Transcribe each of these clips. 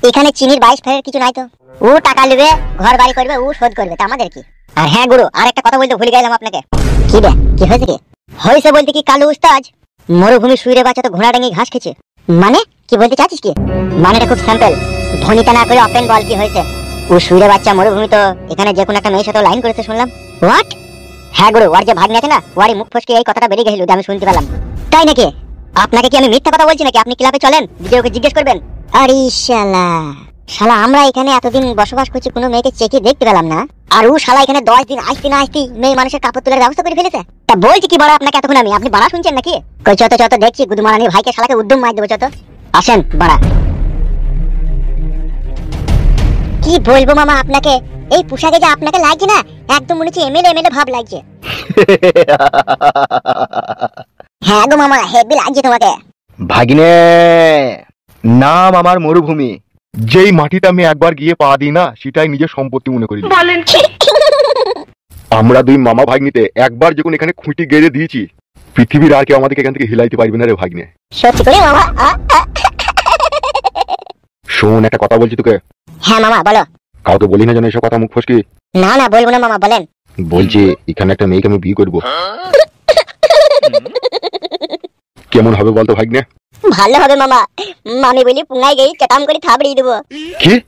এখানে চিনির 22 ফেরের কিছু নাই তো। ও টাকা নেবে, ঘর বাড়ি করবে, ও শোধ করবে, তা আমাদের কি? আর হ্যাঁ গুরু, আর একটা কথা বলতে ভুলে গেলাম আপনাকে। কি রে, কি হয়েছে কি? হয়েছে বলতে কি, কালু উস্তাদ মরুভূমি শুইরে বাচ্চা তো ঘোড়া ডাঙি ঘাস খেছে। মানে কি বলতে চাচ্ছিস কি? মানেটা খুব সিম্পল, ধ্বনিটা না করে ওপেন বল কি হয়েছে। ও শুইরে বাচ্চা মরুভূমি তো এখানে যে কোনো একটা মেয়ের সাথে লাইন করেছে শুনলাম। হোয়াট? হ্যাঁ গুরু, ওর যে ভাগ্নে আছে না, ওরই মুখ ফসকে এই কথাটা বেরিয়ে গেছিল, আমি শুনতে পেলাম। তাই নাকি? আপনাকে কি আমি মিথ্যা কথা বলছি নাকি? আপনি ক্লাবে চলেন, গিয়ে ওকে জিজ্ঞেস করবেন। আরে শালা, শালা আমরা এখানে এতদিন বসবাস করছি, কোনো মেয়েকে চেকে দেখতে পেলাম না, আর ও শালা এখানে 10 দিন আসতে না আসতে মেয়ে মানুষের কাপড় তোলার ব্যবস্থা করে ফেলেছে। তা বলছি কি বড় আপনাকে এতক্ষণ আপনি বাড়া শুনছেন নাকি? কই চত চত দেখছি গুদমারানির ভাইকে শালাকে উদ্যম মার দেবো, চত আসেন বাড়া। কি বলবো মামা আপনাকে, এই পোশাকে যে আপনাকে লাগছে না, একদম মনে হচ্ছে এমএলএ এমএলএ ভাব লাগছে। হ্যাঁ গো মামা, হেভি লাগছে তোমাকে। ভাগিনে, নাম আমার মরুভূমি। যেই মাটিতে আমি একবার গিয়ে পা দিই না, সেটাই নিজের সম্পত্তি মনে করি। আমরা দুই মামা ভাগ্নিতে একবার যখন এখানে খুঁটি গেড়ে দিয়েছি, পৃথিবীর আর কেউ আমাদেরকে এখান থেকে হিলাইতে পারবে না রে ভাগ্নে। সত্যি করে মামা? শোন, একটা কথা বলছি তোকে। হ্যাঁ মামা বলো। কাউকে বলি না যেন এসব কথা, মুখ ফসকি। না না বলবো না মামা, বলেন। বলছি এখানে একটা মেয়েকে আমি বিয়ে করবো। কেমন হবে বলতো ভাগ্নে? ভালো হবে মামা, মামি বলি পুঙ্গাই গেই চটাম করে থাবড়িয়ে দেবো।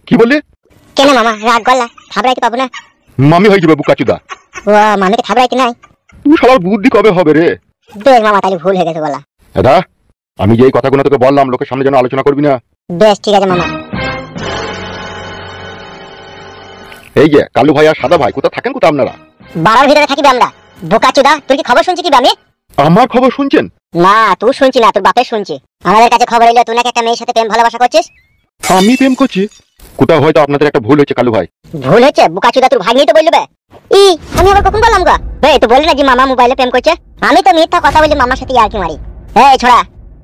কি বললে? কেন মামা রাগ গলা? থাবড়াইতে পাবো না? মামি হয়ে যাবে বুকাচুদা। ও মামিকে থাবড়াইতে নাই? তুই শালার বুদ্ধি কবে হবে রে? বেশ মামা, তাহলে ভুল হয়ে গেছে বলা। দাদা, আমি যে এই কথাগুলো তোকে বললাম, লোকের সামনে যেন আলোচনা করবি না। বেশ ঠিক আছে মামা। এই যে কালু ভাই আর সাদা ভাই কোথা থাকেন, কোথা আপনারা? বাড়ার ভিতরে থাকিবে আমরা। বোকাচুদা, তুই কি খবর শুনছি কি আমি? আমার খবর শুনছেন? না তুই শুনছি না, তোর বাপের শুনছি। আমাদের কাছে খবর এলো তুই নাকি একটা মেয়ের সাথে প্রেম ভালোবাসা করছিস। আমি প্রেম করছি? কোথাও হয়তো আপনাদের একটা ভুল হচ্ছে কালু ভাই। ভুল হচ্ছে? বোকাচুদা তোর ভাগ্নি তো বলবে। আমি আবার কখন বললাম গো? তুই বললি না যে মামা মোবাইলে প্রেম করছে? আমি তো মিথ্যা কথা বলি মামার সাথে আর কি মারি। এই ছোড়া,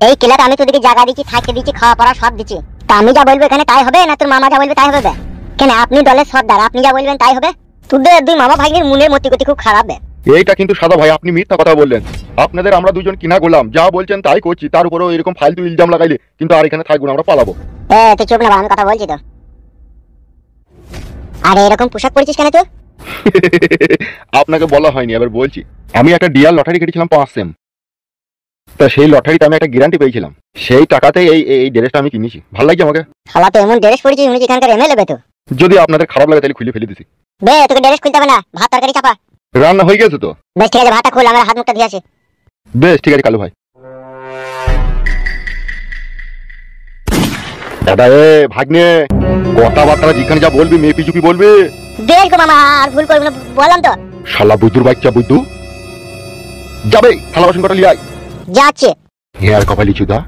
এই ক্লাবে আমি তোদেরকে জায়গা দিচ্ছি, থাকতে দিচ্ছি, খাওয়া পড়া সব দিচ্ছি, তা আমি যা বলবো এখানে তাই হবে, না তোর মামা যা বলবে তাই হবে? কেন আপনি দলের সর্দার, আপনি যা বলবেন তাই হবে? তোদের দুই মামা ভাগ্নির মনের মতি গতি খুব খারাপ। এইটা কিন্তু সাদা ভাই আপনি মিথ্যা কথা বললেন। আপনাদের আমরা দুজন কিনা গোলাম, যা বলছেন তাই করছি, তার উপরেও এরকম ফালতু ইলজাম লাগাইলে কিন্তু আর এখানে থাকবো না, আমরা পালাবো। তুই চুপ না, আমি কথা বলছি তো। আরে এরকম পোশাক পরেছিস কেন তুই? আপনাকে বলা হয়নি, এবার বলছি। আমি একটা ডিয়ার লটারি কেটেছিলাম 5 সেম। তা সেই লটারিতে আমি একটা গ্যারান্টি পেয়েছিলাম, সেই টাকাতে এই ড্রেসটা আমি কিনেছি। ভালো লাগছে আমাকে। শালা তো এমন ড্রেস পরেছিস উনি এখানকার এমএলএ বে তো। যদি আপনাদের খারাপ লাগে তাহলে খুলে ফেলে দিছি। তোকে ড্রেস খুলতে হবে না, ভাত তরকারি চাপা। রান্না হয়ে গেছে তো? বেশ ঠিক আছে, ভাতটা খুল, আমরা হাত মুখটা ধুয়ে আসি। বেশ ঠিক আছে কালু ভাই। দাদা ভাগ্নে, কথাবার্তা যেখানে যা বলবি মেয়ে পিছুপি বলবি। বেশ গো মামা, আর ভুল করবো না, বললাম তো। শালা বুদ্ধুর বাচ্চা বুদ্ধু। যাবে থালা বাসন কটা লিয়াই। যাচ্ছে। হ্যাঁ কপালি চুদা,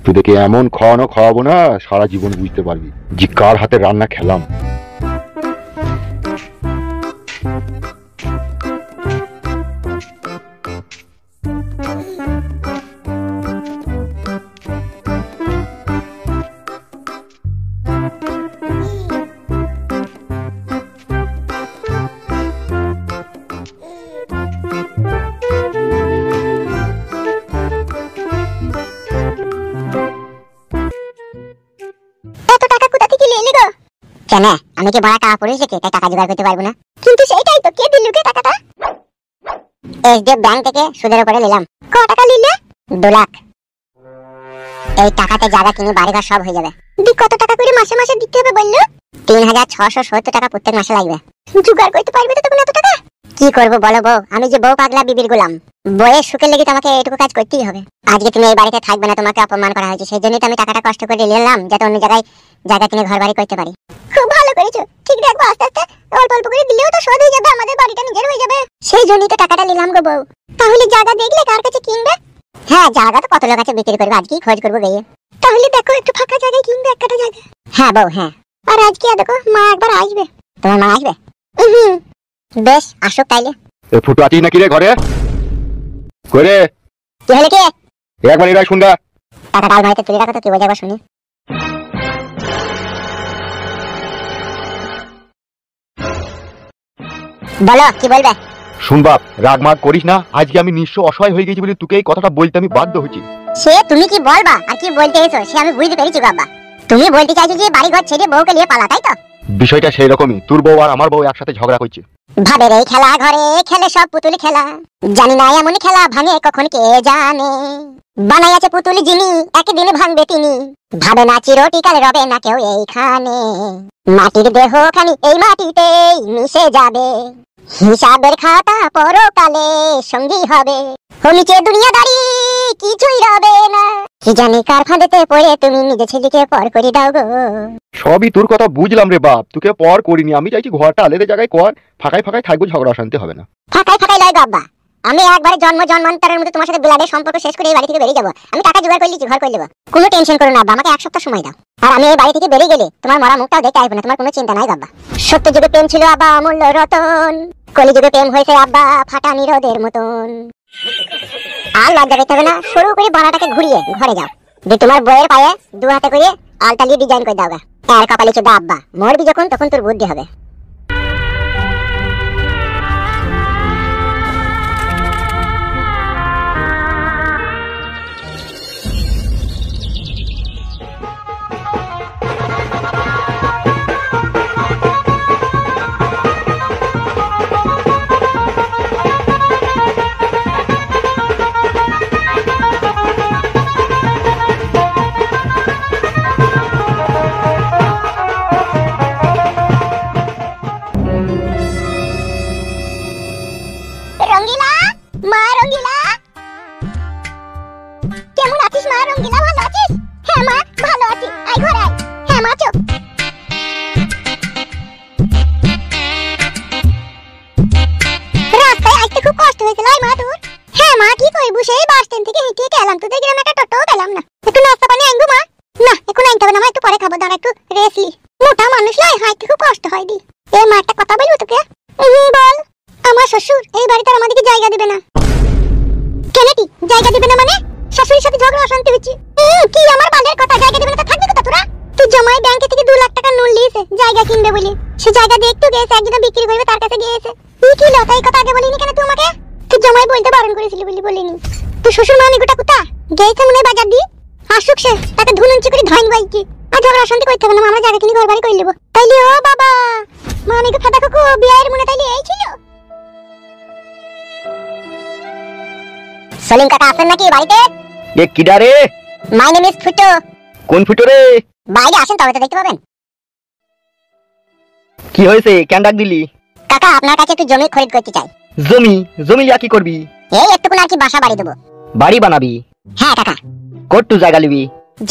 তোদেরকে এমন খাওয়ানো খাওয়াবো না, সারা জীবন বুঝতে পারবি যে কার হাতে রান্না খেলাম। কেন আমি কি বড় টাকা পড়েছি কে, তাই টাকা জোগাড় করতে পারবো না? কিন্তু সেইটাই তো, কে দিল কে টাকাটা? এসডিএফ ব্যাংক থেকে সুদের উপরে নিলাম। ক টাকা নিলে? 2 লাখ। এই টাকাতে জায়গা কিনে বাড়িঘর সব হয়ে যাবে। কত টাকা করে মাসে মাসে দিতে হবে বললো? 3670 টাকা প্রত্যেক মাসে লাগবে। জোগাড় করতে পারবে তো তুমি এত টাকা? কি করবো বলো বউ, আমি যে বউ পাগলা বিবির গোলাম, বউয়ের সুখের লেগে আমাকে এটুকু কাজ করতেই হবে। আজকে তুমি এই বাড়িতে থাকবে না, তোমাকে অপমান করা হয়েছে, সেই জন্যই তো আমি টাকাটা কষ্ট করে নিলাম, যাতে অন্য জায়গায় জায়গা কিনে ঘর বাড়ি করতে পারি। খুব ভালো করেছো, ঠিক রাখবো, আস্তে আস্তে অল্প অল্প করে দিলেও তো শোধ হয়ে যাবে, আমাদের বাড়িটা নিজের হয়ে যাবে। সেই জন্যই তো টাকাটা নিলাম গো বউ। তাহলে জায়গা দেখলে কার কাছে কিনবে? হ্যাঁ জায়গা তো কত লোক আছে বিক্রি করবে, আজকেই খোঁজ করবো গিয়ে। তাহলে দেখো একটু ফাঁকা জায়গায় কিনবে একটা জায়গা। হ্যাঁ বউ হ্যাঁ। আর আজকে দেখো মা একবার আসবে। তোমার মা আসবে? বেশ আসুক তাইলে। ফুটো আছিস নাকি রে ঘরে? করে কি হলে কে? একবার এরা শুনগা। টাকা ডাল ভাইতে তুলে রাখো তো, কি বলছে একবার শুনি। বলো কি বলবে? শুন বাপ, রাগ মাগ করিস না। আজকে আমি নিঃস্ব অসহায় হয়ে গেছি বলে তোকে এই কথাটা বলতে আমি বাধ্য হচ্ছি। সে তুমি কি বলবা আর কি বলতে এসো সে আমি বুঝতে পেরেছি বাবা। তুমি বলতে চাইছো যে বাড়ি ঘর ছেড়ে বউকে নিয়ে পালা, তাই তো? বিষয়টা সেই রকমই, তোর বউ আর আমার বউ একসাথে ঝগড়া করছে। ভাবে রে খেলা ঘরে খেলে সব পুতুল খেলা, জানি না এমন খেলা ভাঙে কখন কে জানে। বানাই আছে পুতুল যিনি একদিন ভাঙবে তিনি, ভাবে না চিরটিকাল রবে না কেউ এইখানে। মাটির দেহ খানি এই মাটিতেই মিশে যাবে, হিসাবের খাতা পরকালে সঙ্গী হবে। ও নিচে দুনিয়াদারি কিছুই রবে না, কি জানি কার ফাঁদেতে পড়ে তুমি নিজে ছেলেকে পর করে দাও গো। সবই তোর কথা বুঝলাম রে বাপ, তোকে পর করিনি। আমি চাইছি ঘরটা আলাদা জায়গায় কর, ফাঁকায় ফাঁকায় থাকবো, ঝগড়া অশান্তি হবে না। ফাঁকায় ফাঁকায় লয় বাবা, আমি একবারে জন্মান্তরের মধ্যে তোমার সাথে ব্লাডের সম্পর্ক শেষ করে এই বাড়ি থেকে বেরিয়ে যাবো। আমি টাকা জোগাড় করে লিখি, ঘর করে দেবো। কোনো টেনশন করো না আব্বা, আমাকে 1 সপ্তাহ সময় দাও। আর আমি এই বাড়ি থেকে বেরিয়ে গেলে তোমার মরা মুখটাও দেখতে আসবো না, তোমার কোনো চিন্তা নাই বাবা। সত্য যুগে প্রেম ছিল আব্বা অমূল্য রতন, কলি যুগে প্রেম হয়েছে আব্বা ফাটা নিরোদের মতন। আর লজ্জা পেতে হবে না, শুরু করে বাড়াটাকে ঘুরিয়ে ঘরে যাও, দিয়ে তোমার বইয়ের পায়ে 2 হাতে করে আলতালি ডিজাইন করে দাও গা। আর কপালে চোদা আব্বা, মরবি যখন তখন তোর বুদ্ধি হবে। রঙ্গিলা, মা রঙ্গিলা, কেমন আছিস মা রঙ্গিলা? ভালো আছিস? হ্যাঁ মা ভালো আছি, আয় ঘরে আয়। হ্যাঁ মা চো। রাস্তায় আসতে খুব কষ্ট হয়েছিল মা তোর? হ্যাঁ মা কি করবো, সেই বাস স্ট্যান্ড থেকে হেঁটে হেঁটে এলাম, তোদের গ্রামে একটা টোটো পেলাম না। একটু নাস্তা পানি আনবো মা? না এখন আনতে হবে না মা, একটু পরে খাবো, দাঁড়া একটু রেস্ট লি। মোটা মানুষ লাই, হাঁটতে খুব কষ্ট হয় দি। এই মা একটা কথা বলবো তোকে? বল। আমার শ্বশুর এই বাড়িতে আর আমাদেরকে জায়গা দিবে না। কেনেটি জায়গা দিবে না মানে? শাশুড়ির সাথে ঝগড়া অশান্তি হচ্ছে। কি আমার বালের কথা, জায়গা দিবে না তো থাকবে কোথা তোরা? তুই জমাই ব্যাংকে থেকে 2 লাখ টাকা লোন নিয়েছে জায়গা কিনবে বলে, সে জায়গা দেখতে গেছে, একজন বিক্রি করবে তার কাছে গিয়েছে। কি লতা, এই কথা আগে বলিনি কেন তুই আমাকে? তুই জমাই বলতে বারণ করেছিলি বলি বলিনি। তুই শ্বশুর মানে গোটা কুতা গেছে মনে হয় বাজার দিয়ে, আসুক সে তাকে ধুনুঞ্চি করে ধান বাইকি। আর ঝগড়া অশান্তি করতে হবে না, আমরা জায়গা কিনে ঘর বাড়ি করে নেবো। তাইলে ও বাবা মানে কি ফাটা কাকু বিয়ের মনে তাইলে এই ছিল? সলিম কাকা আছেন নাকি বাড়িতে? এ কিডা রে? মাই নেম ইজ ফুটো। কোন ফুটো রে? বাইরে আসেন তবে তো দেখতে পাবেন। কি হয়েছে, কেন ডাক দিলি? কাকা আপনার কাছে একটু জমি খরিদ করতে চাই। জমি? জমি ইয়া কি করবি? এই একটুকুন আর কি বাসা বাড়ি দেবো। বাড়ি বানাবি? হ্যাঁ কাকা। কতটু জায়গা নিবি?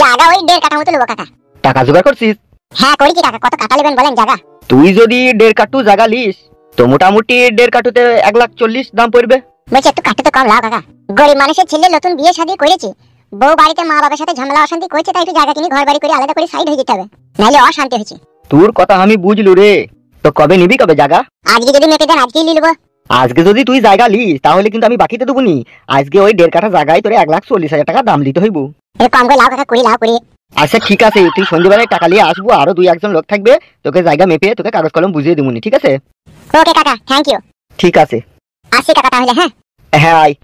জায়গা ওই 1.5 কাঠা মতো নেবো কাকা। টাকা জোগাড় করছিস? হ্যাঁ করেছি কাকা, কত কাঠা নেবেন বলেন জায়গা? তুই যদি 1.5 কাঠু জায়গা লিস তো মোটামুটি 1.5 কাঠুতে 1,40,000 দাম পড়বে। বলছি একটু কাটতে তো কম লাও কাকা, গরিব মানুষের ছেলে নতুন বিয়ে শাদী করেছে, বউ বাড়িতে মা বাবার সাথে ঝামেলা অশান্তি করছে, তাই একটু জায়গা কিনে ঘর বাড়ি করে আলাদা করে সাইড হয়ে যেতে হবে, নাহলে অশান্তি হয়েছে। তোর কথা আমি বুঝলু রে, তো কবে নিবি, কবে জায়গা? আজকে যদি মেপে দেন আজকেই নিয়ে নেবো। আজকে যদি তুই জায়গা লিস তাহলে কিন্তু আমি বাকিতে দেবো নি। আজকে ওই 1.5 কাঠা জায়গায় তোরে 1,40,000 টাকা দাম দিতে হইব। কম করে লাও কাকা, করি লাও করি। আচ্ছা ঠিক আছে, তুই সন্ধ্যেবেলায় টাকা নিয়ে আসবো, আরো 2-1 জন লোক থাকবে, তোকে জায়গা মেপে তোকে কাগজ কলম বুঝিয়ে দেবো, ঠিক আছে? ওকে কাকা, থ্যাংক ইউ। ঠিক আছে, আসি কাকা তাহলে। হ্যাঁ হ্যাঁ আয়।